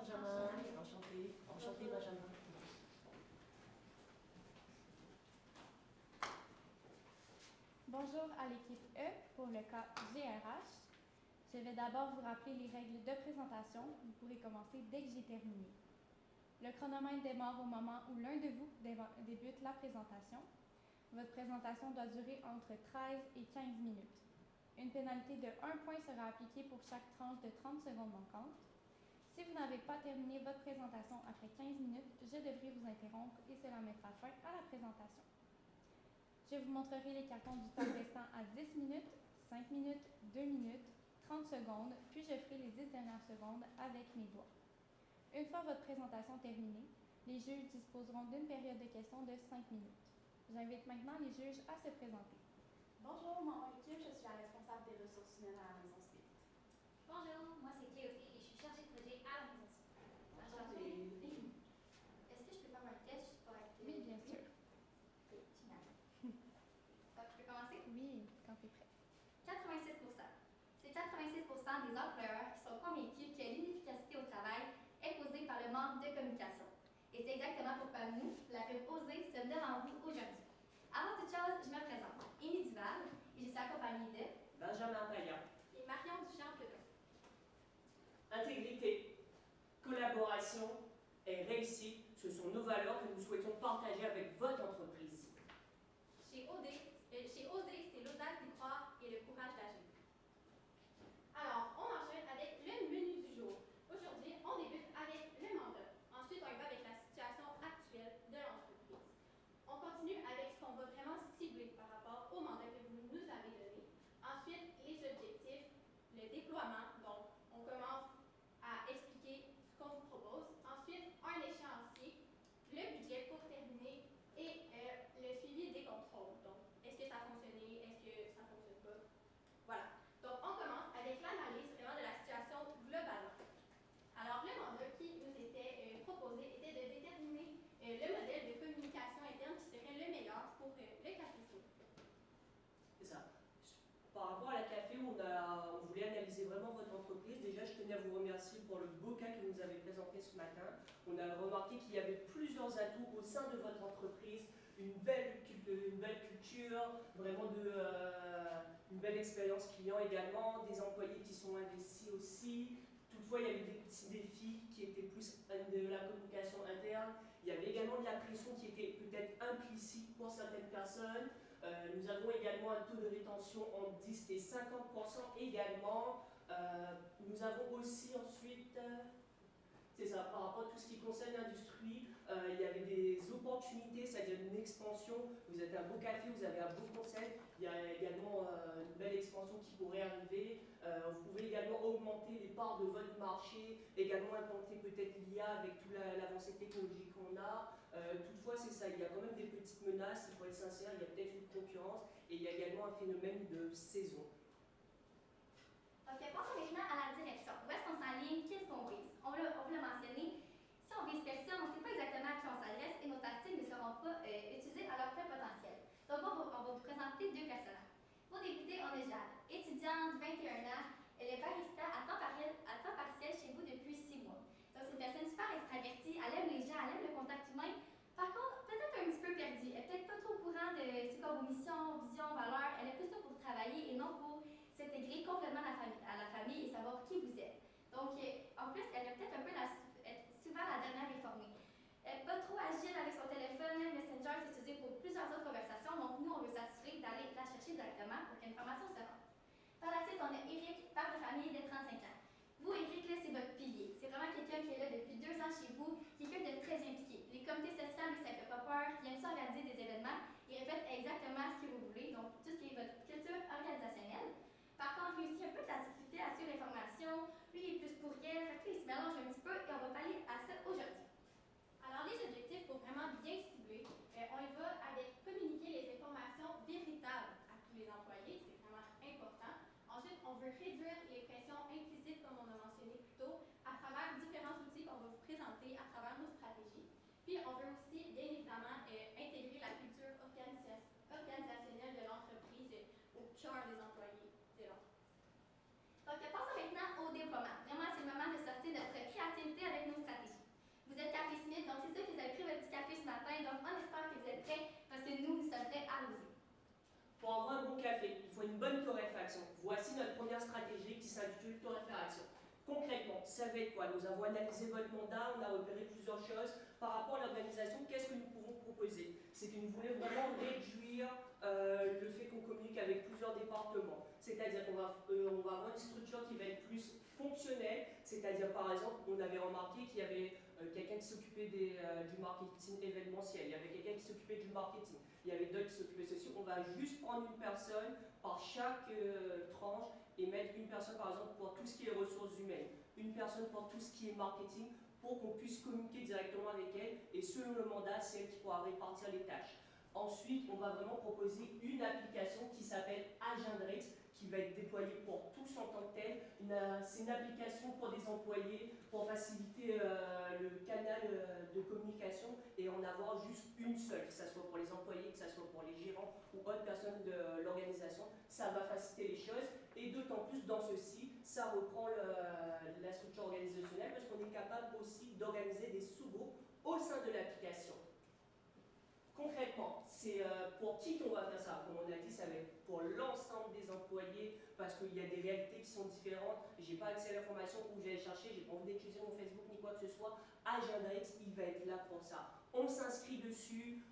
Benjamin. Enchanté. Enchanté, Benjamin. Bonjour à l'équipe E pour le cas GRH. Je vais d'abord vous rappeler les règles de présentation. Vous pourrez commencer dès que j'ai terminé. Le chronomètre démarre au moment où l'un de vous débute la présentation. Votre présentation doit durer entre 13 et 15 minutes. Une pénalité de 1 point sera appliquée pour chaque tranche de 30 secondes manquantes. Si vous n'avez pas terminé votre présentation après 15 minutes, je devrai vous interrompre et cela mettra fin à la présentation. Je vous montrerai les cartons du temps restant à 10 minutes, 5 minutes, 2 minutes, 30 secondes, puis je ferai les 10 dernières secondes avec mes doigts. Une fois votre présentation terminée, les juges disposeront d'une période de questions de 5 minutes. J'invite maintenant les juges à se présenter. Bonjour, mon nom est Kim, je suis la responsable des ressources humaines à la Maison Spirit. Bonjour, moi c'est Cléophile et je suis chargée de projet à la Maison Spirit. Enchantée. Est-ce que je peux faire un test juste pour être... Oui, bien sûr. Ok, génial. Donc, je peux commencer? Oui, quand tu es prêt. 86 C'est 86 des employeurs qui sont convaincus que l'inefficacité au travail est causée par le manque de communication. Et c'est exactement pourquoi nous, la firme Osée, sommes devant vous aujourd'hui. Avant toute chose, je me présente. Émilie Duval, et je suis accompagnée de... Benjamin Payan. Et Marion Duchamp-Pepin. Intégrité, collaboration et réussite, ce sont nos valeurs que nous souhaitons partager avec votre entreprise. Chez Osée, c'est l'audace d'y croire et le courage d'agir. Alors, on enchaîne avec le menu du jour. Aujourd'hui, on débute avec le mandat. Ensuite, on y va avec la situation actuelle de l'entreprise. On continue avec ce qu'on va vraiment cibler par rapport au mandat que vous nous avez donné. Ensuite, les objectifs, le déploiement. Donc, on commence à expliquer ce qu'on vous propose. Ensuite, un échéancier, le budget pour terminer et le suivi des contrôles. Donc, est-ce que ça a fonctionné? Est-ce que ça ne fonctionne pas? Voilà. Donc, on commence avec l'analyse vraiment de la situation globalement. Alors, le mandat qui nous était proposé était de déterminer le modèle de communication interne qui serait le meilleur pour le café. C'est ça. Par rapport à la café, on voulait analyser vraiment votre entreprise. Déjà, je tenais à vous remercier pour le beau cas que vous nous avez présenté ce matin. On a remarqué qu'il y avait plusieurs atouts au sein de votre entreprise, une belle culture, vraiment une belle expérience client également, des employés qui sont investis aussi. Toutefois, il y avait des petits défis qui étaient plus de la communication interne. Il y avait également de la pression qui était peut-être implicite pour certaines personnes. Nous avons également un taux de rétention entre 10 et 50% également. Nous avons aussi ensuite, c'est ça, par rapport à tout ce qui concerne l'industrie, il y avait des opportunités, c'est-à-dire une expansion. Vous êtes un beau café, vous avez un beau concept. Il y a également une belle expansion qui pourrait arriver. Vous pouvez également augmenter les parts de votre marché, également implanter peut-être l'IA avec toute l'avancée technologique qu'on a. Toutefois, c'est ça, il y a quand même des petites menaces, il faut être sincère, il y a peut-être une concurrence et il y a également un phénomène de saison. Donc, passons maintenant à la direction. Où est-ce qu'on s'enligne? Qu'est-ce qu'on vise? On l'a mentionné. Si on vise personne, on ne sait pas exactement à qui on s'adresse et nos tactiques ne seront pas utilisées à leur plein potentiel. Donc, on va vous présenter deux personnages. Pour débuter, on a Jade, étudiante, 21 ans. Elle est barista à temps partiel chez vous depuis 6 mois. Donc, c'est une personne super extravertie. Elle aime les gens, elle aime le contact humain. Par contre, peut-être un petit peu perdue. Elle n'est peut-être pas trop au courant de c'est quoi vos missions, visions, valeurs. Elle est plus là pour travailler et non pour s'intégrer complètement à la famille et savoir qui vous êtes. Donc, en plus, elle est peut-être un peu souvent la dernière informée. Elle n'est pas trop agile avec son téléphone, Messenger, c'est utilisé pour plusieurs autres conversations, donc nous, on veut s'assurer d'aller la chercher directement pour que l'information se rende. Par la suite, on a Eric, père de famille de 35 ans. Vous, Eric, là, c'est votre pilier. C'est vraiment quelqu'un qui est là depuis 2 ans chez vous, quelqu'un de très impliqué. Les comités sociaux, lui, ça ne fait pas peur, qui aime ça organiser des événements. Il répète exactement ce que vous voulez, donc tout ce qui est votre culture organisationnelle. Par contre, lui aussi, un peu de la difficulté à suivre l'information. Lui, il est plus courriel, fait que il se mélange un petit peu et on va parler à ça aujourd'hui. Alors, les objectifs, pour vraiment bien cibler, on y va avec communiquer les informations véritables à tous les employés, c'est vraiment important. Ensuite, on veut réduire les pressions implicites, comme on a mentionné plus tôt, à travers différents outils qu'on va vous présenter à travers nos stratégies. Puis, on veut aussi, bien évidemment, intégrer la culture organisationnelle de l'entreprise au cœur des employés. Donc, passons maintenant au déploiement. Vraiment, c'est le moment de se ça va être quoi? Nous avons analysé votre mandat, on a repéré plusieurs choses. Par rapport à l'organisation, qu'est-ce que nous pouvons proposer? C'est que nous voulons vraiment réduire le fait qu'on communique avec plusieurs départements. C'est-à-dire qu'on va avoir une structure qui va être plus fonctionnelle. C'est-à-dire, par exemple, on avait remarqué qu'il y avait quelqu'un qui s'occupait du marketing événementiel, il y avait quelqu'un qui s'occupait du marketing, il y avait d'autres qui s'occupaient de ceci. On va juste prendre une personne par chaque tranche et mettre une personne, par exemple, pour tout ce qui est ressources humaines, une personne pour tout ce qui est marketing, pour qu'on puisse communiquer directement avec elle, et selon le mandat, c'est elle qui pourra répartir les tâches. Ensuite, on va vraiment proposer une application qui s'appelle Agendrix, qui va être déployée pour tous en tant que tel. C'est une application pour des employés, pour faciliter le canal de communication et en avoir juste une seule, que ce soit pour les employés, que ce soit pour les gérants ou autres personnes de l'organisation. Ça va faciliter les choses, et d'autant plus dans ceci, ça reprend la structure organisationnelle, parce qu'on est capable aussi d'organiser des sous-groupes au sein de l'application. Concrètement, c'est pour qui qu'on va faire ça? Comme on a dit, ça va être pour l'ensemble des employés, parce qu'il y a des réalités qui sont différentes. J'ai pas accès à l'information où j'allais chercher, j'ai pas envie d'utiliser mon Facebook ni quoi que ce soit. Agendrix, il va être là pour ça. On s'inscrit dessus.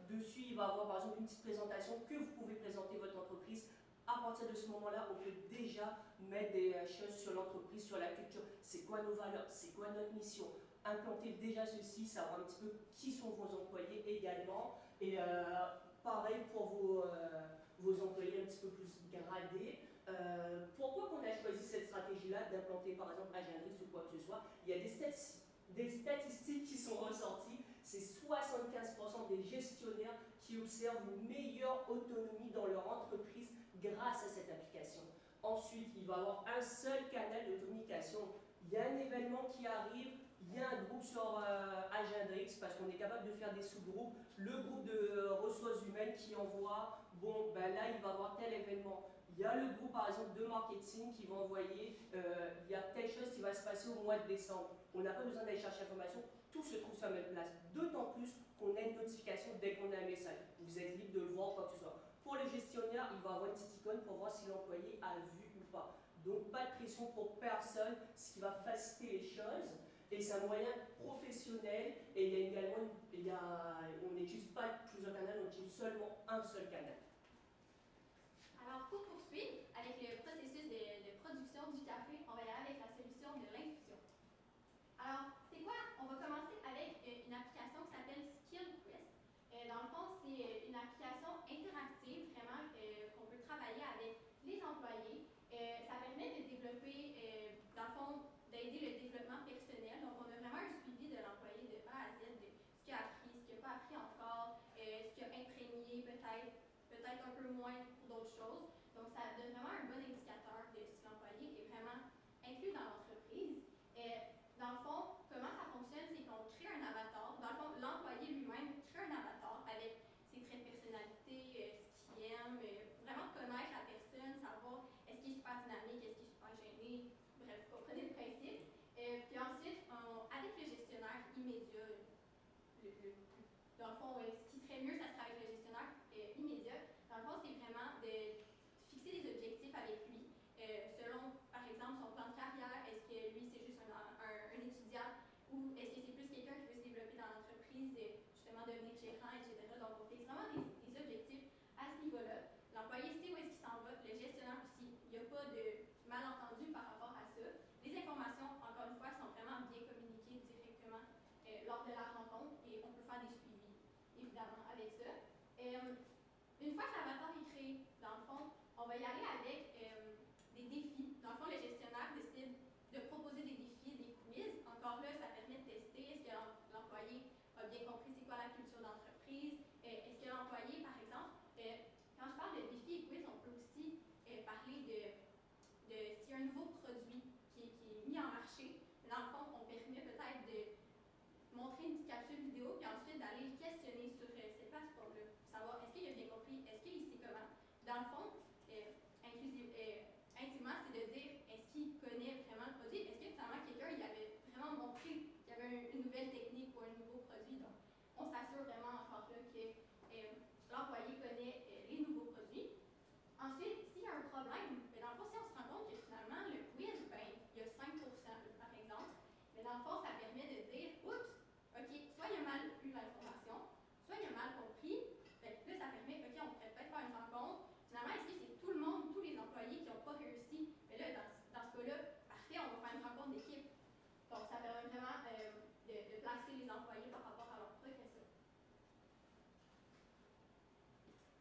Dessus, il va avoir par exemple une petite présentation que vous pouvez présenter votre entreprise. À partir de ce moment-là, on peut déjà mettre des choses sur l'entreprise, sur la culture. C'est quoi nos valeurs? C'est quoi notre mission? Implanter déjà ceci, savoir un petit peu qui sont vos employés également. Et pareil pour vos employés un petit peu plus gradés. Pourquoi qu'on a choisi cette stratégie-là d'implanter par exemple Agendrix ou quoi que ce soit? Il y a des statistiques qui sont ressorties. C'est 75% des gestionnaires qui observent une meilleure autonomie dans leur entreprise grâce à cette application. Ensuite, il va y avoir un seul canal de communication. Il y a un événement qui arrive, il y a un groupe sur Agendrix, parce qu'on est capable de faire des sous-groupes. Le groupe de ressources humaines qui envoie, bon, ben là, il va y avoir tel événement. Il y a le groupe, par exemple, de marketing qui va envoyer, il y a telle chose qui va se passer au mois de décembre. On n'a pas besoin d'aller chercher l'information, tout se trouve sur la même place. D'autant plus qu'on a une notification dès qu'on a un message. Vous êtes libre de le voir, quoi que ce soit. Pour le gestionnaire, il va avoir une petite icône pour voir si l'employé a vu ou pas. Donc, pas de pression pour personne, ce qui va faciliter les choses. Et c'est un moyen professionnel, et il y a également, on n'utilise pas plusieurs canaux, on utilise seulement un seul canal. Alors, pour poursuivre avec le processus de production du café, on va y aller avec la solution de l'infusion. Alors, c'est quoi? On va commencer avec une application qui s'appelle SkillQuest. Dans le fond, c'est une application interactive, vraiment, qu'on peut travailler avec les employés. Ça permet de développer, dans le fond, d'aider le développement personnel. Donc, on a vraiment un suivi de l'employé de A à Z, de ce qu'il a appris, ce qu'il n'a pas appris encore, ce qu'il a imprégné, peut-être un peu moins pour d'autres choses. Donc, ça donne vraiment un bon indicateur de si l'employé est vraiment inclus dans l'entreprise. Dans le fond, comment ça fonctionne, c'est qu'on crée un avatar. Dans le fond, l'employé lui-même crée un avatar avec ses traits de personnalité, ce qu'il aime, vraiment connaître la personne, savoir est-ce qu'il est super dynamique, est-ce qu'il est super gêné. Bref, vous comprenez le principe. Puis ensuite, avec le gestionnaire immédiat, dans le fond, ce qui serait mieux, ça serait avec le gestionnaire immédiat. Dans le fond, c'est vraiment de fixer des objectifs avec lui, selon, par exemple, son plan de carrière. Est-ce que lui, c'est juste un étudiant, ou est-ce que c'est plus quelqu'un qui veut se développer dans l'entreprise, justement devenir gérant, etc. Donc, on fixe vraiment des objectifs à ce niveau-là. L'employé sait où est-ce qu'il s'en va, le gestionnaire aussi. Il n'y a pas de malentendu par rapport à ça. Les informations, encore une fois, sont vraiment bien communiquées directement lors de la rencontre, et on peut faire des suivis, évidemment, avec ça. Une fois que l'avatar est créé, dans le fond, on va y aller avec des défis. Dans le fond, le gestionnaire décide de proposer des défis, des quiz. Encore là, ça permet de tester est-ce que l'employé a bien compris c'est quoi la culture d'entreprise. Est-ce que l'employé, par exemple, quand je parle de défis et quiz, on peut aussi parler de s'il y a un nouveau produit qui est mis en marché. Dans le fond, on permet peut-être de montrer une petite capsule vidéo, puis ensuite d'aller le questionner sur cette plateforme-là, pour savoir est-ce qu'il a bien compris, est-ce qu'il sait comment. Dans le fond, intimement, c'est de dire est-ce qu'il connaît vraiment le produit, est-ce que finalement quelqu'un il avait vraiment montré qu'il y avait une nouvelle technique ou un nouveau produit. Donc, on s'assure vraiment encore là que l'employé connaît les nouveaux produits. Ensuite, s'il y a un problème, dans le fond, si on se rend compte que finalement le quiz, il y a 5%, par exemple,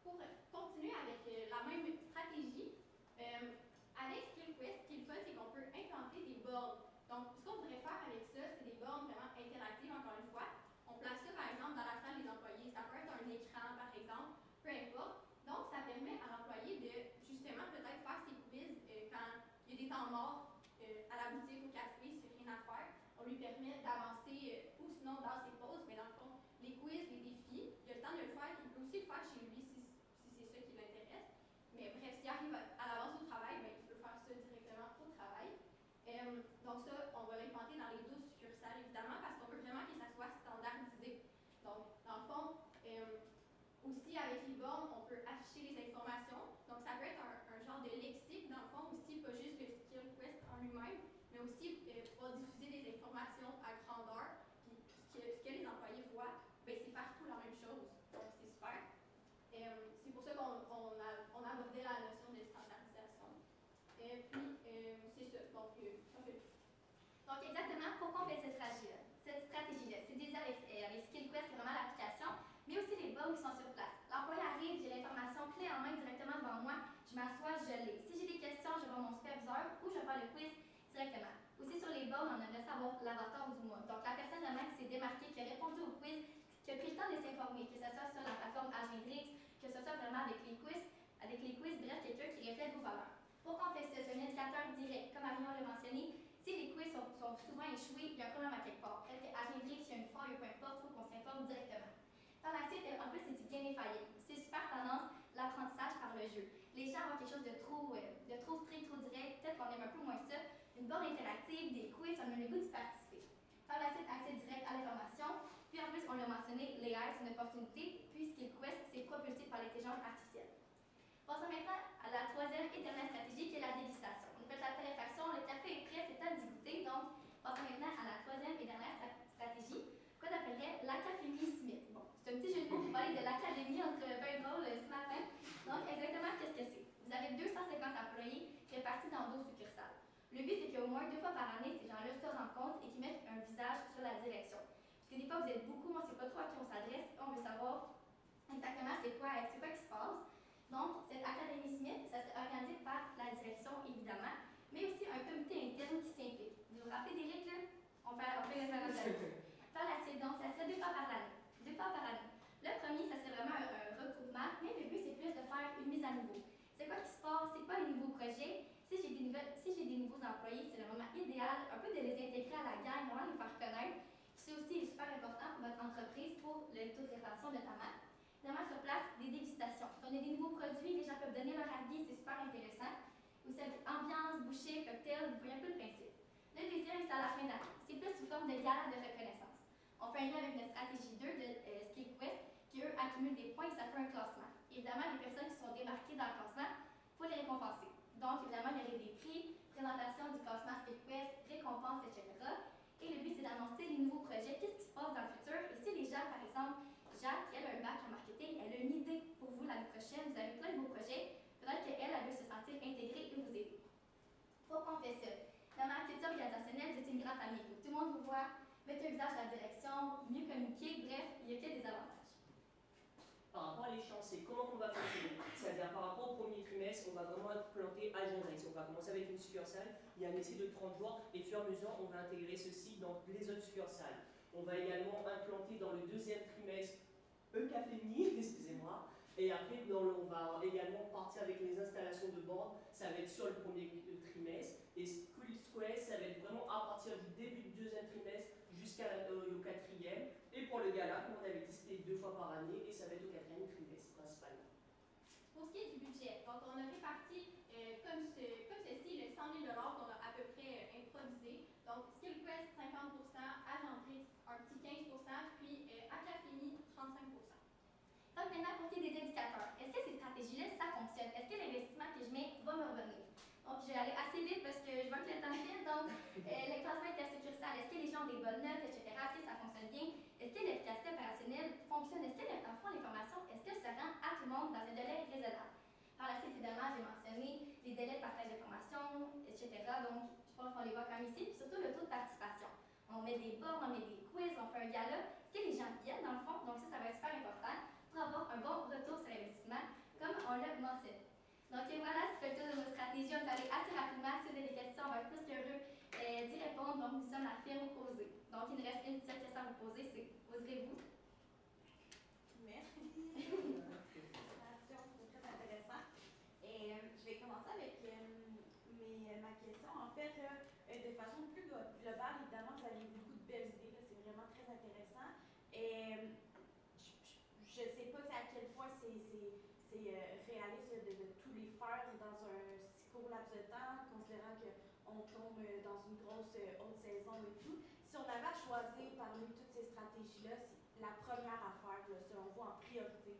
Pour continuer avec la même stratégie, avec SkillQuest, ce qui est le fun, c'est qu'on peut implanter des bornes. Donc, ce qu'on pourrait faire avec ça, c'est des bornes vraiment interactives, encore une fois. On place ça, par exemple, dans la salle des employés. Ça peut être un écran, par exemple, peu importe. Donc, ça permet à l'employé de, justement, peut-être faire ses quiz quand il y a des temps morts à la boutique, au café, s'il n'y a rien à faire. On lui permet d'avancer, ou sinon dans ses pauses, mais dans le fond, les quiz, les défis, il a le temps de le faire. Il peut aussi le faire chez lui si c'est ça qui l'intéresse. Mais bref, s'il arrive à l'avance au travail, ben, il peut faire ça directement au travail. Donc ça, on va l'implanter dans les 12 succursales, évidemment, parce qu'on veut vraiment que ça soit standardisé. Donc, dans le fond, aussi avec les bornes, on peut afficher les informations. Donc, ça peut être un genre de lexique, dans le fond, aussi, pas juste le SkillQuest en lui-même, mais aussi pouvoir diffuser des informations à grandeur. Puis, ce que les employés voient, ben, c'est partout la même chose. Donc, c'est super. C'est pour ça qu'on abordait la notion de standardisation. Puis, c'est ça. Donc, ça fait. Donc, exactement, pourquoi on fait cette stratégie-là? C'est déjà avec SkillQuest, c'est vraiment l'application, mais aussi les bugs qui sont sur place. L'employé arrive, j'ai l'information clé en main directement devant moi, je m'assois, je l'ai. Si j'ai des questions, je vais voir mon superviseur ou je vais faire le quiz directement. Aussi sur les bugs, on aimerait savoir l'avatar du mois. Donc, la personne vraiment qui s'est démarquée, qui a répondu au quiz, qui a pris le temps de s'informer, que ce soit sur la plateforme Agendrix, que ce soit vraiment avec les quiz, bref, quelqu'un qui reflète vos valeurs. Pourquoi on fait ça? C'est un indicateur direct, comme Arion l'a mentionné. Si les quiz sont souvent échoués, il y a un problème à quelque part. Peut-être qu'Agendrix, il y a une faille ou peu importe, il faut qu'on s'informe directement. Par la suite, en plus, c'est du gamified. C'est super tendance, l'apprentissage par le jeu. Les gens ont quelque chose de trop strict, trop direct, peut-être qu'on aime un peu moins ça. Une borne interactive, des quiz, on a le goût d'y participer. Par la suite, accès direct à l'information. Puis en plus, on l'a mentionné, l'AI, c'est une opportunité, puis SkillQuest, c'est propulsé par l'intelligence artificielle. Passons maintenant à la troisième et dernière stratégie, qui est la dégustation. On a fait la torréfaction, le café est prêt, c'est temps d'y goûter. Donc, passons maintenant à la troisième et dernière stratégie, qu'on appellerait l'Académie Smith. Bon, c'est un petit jeu de mots pour parler de l'académie entre bien drôle ce matin. Donc, exactement, qu'est-ce que c'est? Vous avez 250 employés répartis dans 12 succursales. Le but, c'est qu'au moins 2 fois par année, ces gens-là se rencontrent et qu'ils mettent un visage sur la direction. Parce que des fois, vous êtes beaucoup, on ne sait pas trop à qui on s'adresse, on veut savoir exactement c'est quoi qui se passe. Donc, cette Académie Smith, ça s'est organisé par la direction, évidemment, mais aussi un comité interne qui s'implique. Vous vous rappelez d'Éric, là? On fait référence à lui. Par la suite, donc, ça serait 2 fois par année. 2 fois par année. Le premier, ça serait vraiment un recoupement, mais le but, c'est plus de faire une mise à niveau. C'est quoi qui se passe? C'est quoi les nouveaux projets? Si j'ai des nouveaux employés, c'est le moment idéal, un peu de les intégrer à la gang, vraiment les faire connaître. C'est aussi super important pour votre entreprise, pour le taux de rétention notamment. Évidemment, sur place, des dégustations. Si on a des nouveaux produits, les gens peuvent donner leur avis, c'est super intéressant. Aussi, avec ambiance, bouchée, cocktail, vous voyez un peu le principe. Le deuxième, c'est à la fin d'année. C'est plus sous forme de gala de reconnaissance. On fait un lien avec notre stratégie 2 de SkillQuest, qui eux accumulent des points et ça fait un classement. Évidemment, les personnes qui sont démarquées dans le classement, il faut les récompenser. Donc, évidemment, il y aurait des prix, présentation du classement SkillQuest, récompenses, etc. Et le but, c'est d'annoncer les nouveaux projets, qu'est-ce qui se passe dans le futur. Et si les gens, par exemple, Jacques, qui a un bac en marketing, elle a une idée pour vous l'année prochaine, vous avez plein de beaux projets, peut-être qu'elle veut se sentir intégrée et vous aider. Pourquoi on fait ça? Dans ma culture organisationnelle, vous êtes une grande famille. Tout le monde vous voit, mettez un visage à la direction, mieux communiquer, bref, il y a que des avantages. Par rapport à l'échéance, c'est comment on va fonctionner. C'est-à-dire par rapport au premier trimestre, on va vraiment implanter Agendrix. On va commencer avec une succursale, il y a un essai de 30 jours, et au fur et à mesure, on va intégrer ceci dans les autres succursales. On va également implanter dans le deuxième trimestre Cafémie, excusez-moi, et après on va également partir avec les installations de bornes, ça va être sur le premier trimestre, et SkillQuest, ça va être vraiment à partir du début du deuxième trimestre jusqu'au quatrième, et pour le gala, comme on avait dit, c'était 2 fois par année, et ça va être au quatrième trimestre principalement. Pour ce qui est du budget, donc on a réparti comme ceci le 100 000 qu'on a à peu près improvisé. Donc SkillQuest 50%, Agendrix un petit 15%, puis Académie 35%. Donc maintenant, pour ce qui est des indicateurs, est-ce que ces stratégies-là, ça fonctionne? Est-ce que l'investissement que je mets va me revenir? Donc, je vais aller assez vite parce que je vois que le temps file. Donc, le classement intersuccursal, est-ce que les gens ont des bonnes notes, etc.? Est-ce que ça fonctionne bien? Est-ce que l'efficacité opérationnelle fonctionne? Est-ce que, dans le fond, l'information, est-ce qu'elle se rend à tout le monde dans un délai raisonnable? Par la suite, évidemment, j'ai mentionné les délais de partage d'informations, etc. Donc, je pense qu'on les voit comme ici. Puis surtout, le taux de participation. On met des bornes, on met des quiz, on fait un gala. Est-ce que les gens viennent, dans le fond? Donc, ça va être super important pour avoir un un bon retour sur l'investissement, comme on l'a mentionné. Donc voilà, c'est le tour de nos stratégies. On va aller assez rapidement. Si vous avez des questions, on va être plus qu'heureux d'y répondre. Donc nous sommes la firme Oser. Donc il nous reste une seule question à vous poser, c'est oserez-vous? Merci. C'est très intéressant. Et je vais commencer avec ma question. En fait, de façon plus globale, évidemment, vous avez beaucoup de belles idées. C'est vraiment très intéressant. Et je ne sais pas à quel point c'est réaliste de tous les faire dans un si court laps de temps, considérant qu'on tombe dans une grosse haute saison et tout. Si on avait à choisir parmi toutes ces stratégies-là, la première à faire, selon vous, en priorité,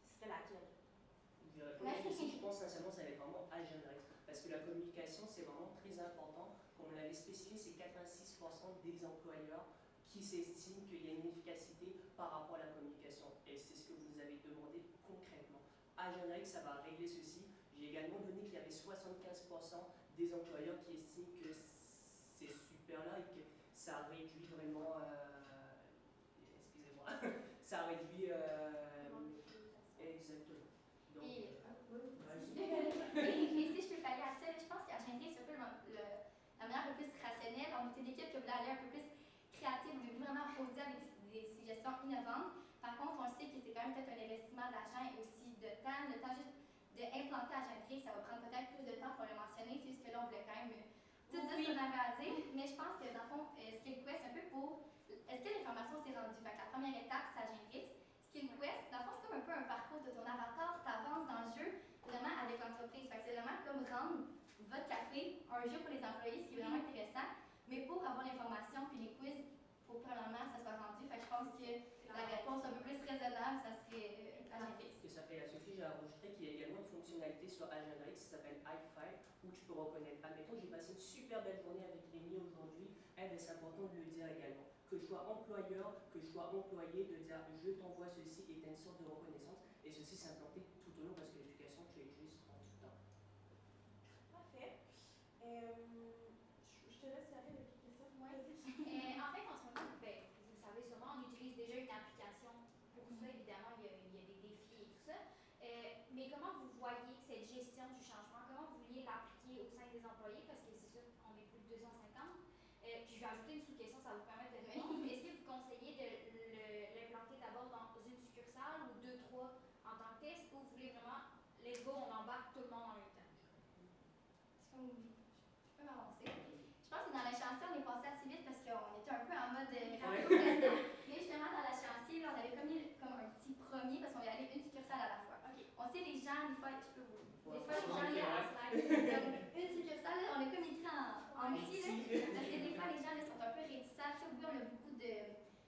ce serait laquelle? Je vais répondre aussi, je pense sincèrement ça va être vraiment Agenrex, parce que la communication c'est vraiment très important. Comme on l'avait spécifié, c'est 86% des employeurs qui s'estiment qu'il y a une efficacité par rapport à la communication. Et c'est ce que vous nous avez demandé concrètement. Agenrex, ça va régler ceci. J'ai également donné qu'il y avait 75% des employeurs qui estiment que c'est super là et que ça réduit vraiment, excusez-moi, ça réduit exactement. Donc, Et si je peux pallier à ça, je pense qu'Agenrex, c'est un peu la manière un peu plus rationnelle. On était une équipe qui voulait aller un peu plus créative, on voulait vraiment poser avec des suggestions innovantes. Par contre, on sait que c'est quand même peut-être un investissement d'argent et aussi de temps. Le temps juste d'implanter Agenrex, ça va prendre peut-être plus de temps pour le mentionner, puisque là, on voulait quand même tout dire ce qu'on avait à dire. Mais je pense que dans le fond, SkillQuest, c'est un peu pour est-ce que l'information s'est rendue? Fait que la première étape, c'est Agenrex. SkillQuest, dans le fond, c'est comme un peu un parcours de ton avatar, tu avances dans le jeu vraiment avec l'entreprise. Fait que c'est vraiment comme rendre votre café un jeu pour les employés, ce qui est vraiment intéressant. Mais pour avoir l'information puis les quiz, il faut probablement que ça soit rendu. Fait que je pense que la réponse un peu plus raisonnable, ça serait Agenrex. Et ça fait, Sophie, j'ai rajouté qu'il y a également une fonctionnalité sur Agenrex qui s'appelle i5 où tu peux reconnaître. Admettons, j'ai passé une super belle journée avec Rémi aujourd'hui. C'est important de le dire également. Que je sois employeur, que je sois employé, de dire je t'envoie ceci et tu as une sorte de reconnaissance. Et ceci s'implanter tout au long parce que l'éducation, tu l'utilises en tout temps. Parfait. Je te laisse aller avec les questions. Oui. En fait, en ce moment, vous le savez sûrement, on utilise déjà une application. Pour ça, évidemment, il y a des défis et tout ça. Mais comment vous voyez que cette gestion du changement, comment vous vouliez l'appliquer au sein des employés? Parce que c'est sûr qu'on est plus de 250. Puis je vais ajouter une sous-question, ça va vous permettre de répondre. Est-ce que vous conseillez de l'implanter d'abord dans une succursale ou 2, 3 en tant que test, ou vous voulez vraiment, let's go, on embarque tout le monde en même temps? Je peux m'avancer. Je pense que dans le chantier, on est passé assez vite parce qu'on était un peu en mode rapide. Mais justement, dans le chantier, là, on avait comme un petit premier parce qu'on voulait aller une succursale à la fois. Okay. On sait les gens, des fois, je peux vous. Des fois, les gens, il y a un slide. une succursale, là, on a comme écrit en petit, là, parce que des fois, les gens là, sont un peu réticents. Tu sais, au bout, on a beaucoup de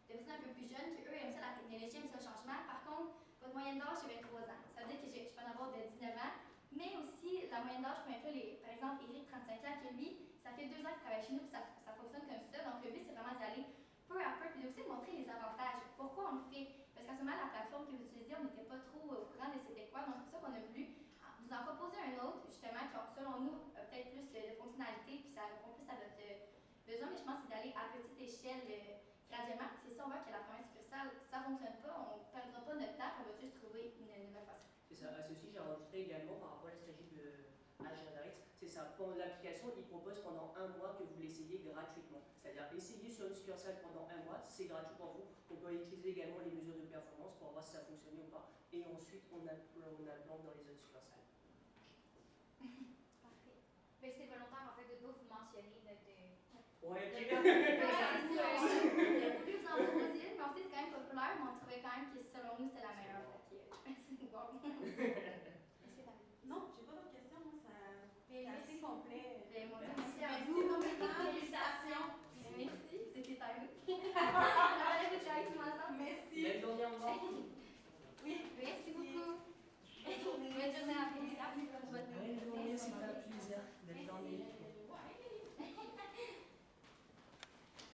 personnes un peu plus jeunes qui, eux, aiment ça la technologie, aiment ça le changement. Par contre, votre moyenne d'âge, c'est 23 ans. Ça veut dire que je peux en avoir de 19 ans. Mais aussi, la moyenne d'âge peut inclure, par exemple, Eric, 35 ans, qui lui, ça fait 2 ans qu'il travaille chez nous, puis ça fonctionne comme ça. Donc, le but, c'est vraiment d'y aller peu à peu, puis aussi de montrer les avantages. Pourquoi on le fait? Parce qu'en ce moment, la plateforme que vous utilisez, on n'était pas trop au courant de c'était quoi. Donc, c'est pour ça qu'on a voulu vous en proposer un autre, justement, qui, selon nous, a peut-être plus de fonctionnalités, puis ça répond plus à votre besoin. Mais je pense que c'est d'aller à petite échelle graduellement. C'est ça, on voit que la première succursale, ça ne fonctionne pas, on ne perdra pas notre temps, on va juste trouver une nouvelle façon. C'est ça. À ceci, j'ai rajouté également par rapport à la stratégie de Agenrex. C'est ça. Pour l'application, il propose pendant 1 mois que vous l'essayez gratuitement. C'est-à-dire, essayez sur une succursale pendant 1 mois, c'est gratuit pour vous. On peut utiliser également les mesures de performance pour voir si ça fonctionne ou pas. Et ensuite, on implante dans les autres succursales. Parfait. Mais c'est volontaire, en fait, de ne pas vous mentionner notre. Ouais, le